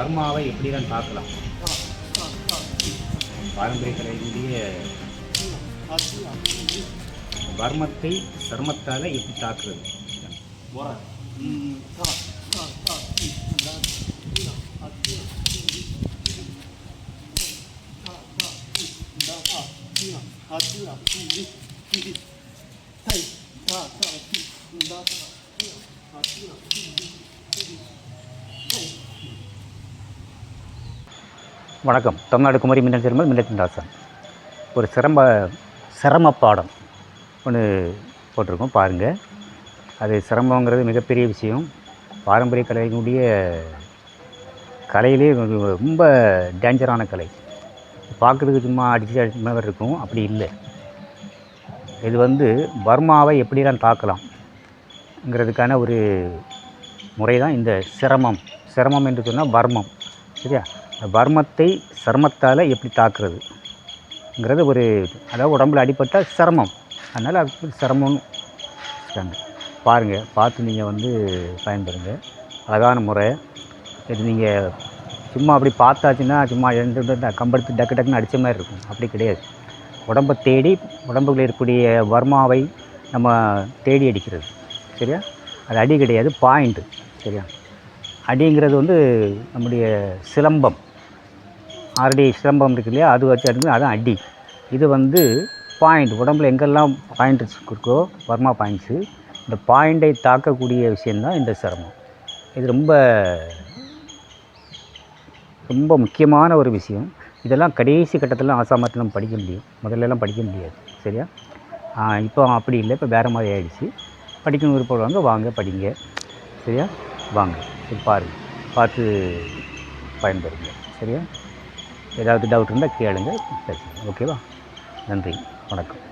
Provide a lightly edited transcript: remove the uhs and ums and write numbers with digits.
பர்மாவை எப்படிலாம் தாக்கலாம், பாரம்பரிய கலையினுடைய வர்மத்தை சர்மத்தால் எப்படி தாக்குறது. வணக்கம். தமிழ்நாடு குமரி மின்னல் திருமல் மின்னத்தின் தாசன். ஒரு சிரம பாடம் ஒன்று போட்டிருக்கோம், பாருங்கள். அது சிரமங்கிறது மிகப்பெரிய விஷயம். பாரம்பரிய கலையினுடைய கலையிலே ரொம்ப டேஞ்சரான கலை. பார்க்குறதுக்கு சும்மா அடிச்சு மாதிரி இருக்கும், அப்படி இல்லை. இது பர்மாவை எப்படிலாம் தாக்கலாம்ங்கிறதுக்கான ஒரு முறை தான் இந்த சிரமம் என்று சொன்னால் வர்மம், சரியா? வர்மத்தை சர்மத்தால் எப்படி தாக்குறதுங்கிறது ஒரு, அதாவது உடம்புல அடிப்பட்டால் சிரமம், அதனால் அது சிரமம்னு வச்சுக்காங்க. பாருங்கள், பார்த்து நீங்கள் பயன்படுங்க. அழகான முறை இது. நீங்கள் சும்மா அப்படி பார்த்தாச்சுன்னா சும்மா கம்பெடுத்து டக்கு டக்குன்னு அடித்த மாதிரி இருக்கும், அப்படி கிடையாது. உடம்பை தேடி, உடம்புகளில் இருக்கக்கூடிய வர்மாவை நம்ம தேடி அடிக்கிறது, சரியா? அது அடி கிடையாது, பாயிண்ட்டு, சரியா? அடிங்கிறது நம்முடைய சிலம்பம், ஆல்ரெடி சிலம்பம் இருக்கு இல்லையா, அது வச்சு அடிக்கிறது, அதுதான் அடி. இது பாயிண்ட், உடம்புல எங்கெல்லாம் பாயிண்ட்ஸ் இருக்கோ வர்மா பாயிண்ட்ஸு, இந்த பாயிண்டை தாக்கக்கூடிய விஷயந்தான் இந்த சிரமம். இது ரொம்ப ரொம்ப முக்கியமான ஒரு விஷயம். இதெல்லாம் கடைசி கட்டத்தில் ஆசாமத்தில் நம்ம படிக்க முடியும், முதல்லலாம் படிக்க முடியாது, சரியா? இப்போ அப்படி இல்லை, இப்போ வேறு மாதிரி ஆகிடுச்சு. படிக்கணும் விருப்பம் வாங்க படிங்க, சரியா? வாங்க, சரி, பாருங்கள், பார்த்து பயன்படுங்க, சரியா? ஏதாவது டவுட் இருந்தால் கேளுங்க, பேசுங்க, ஓகேவா? நன்றி, வணக்கம்.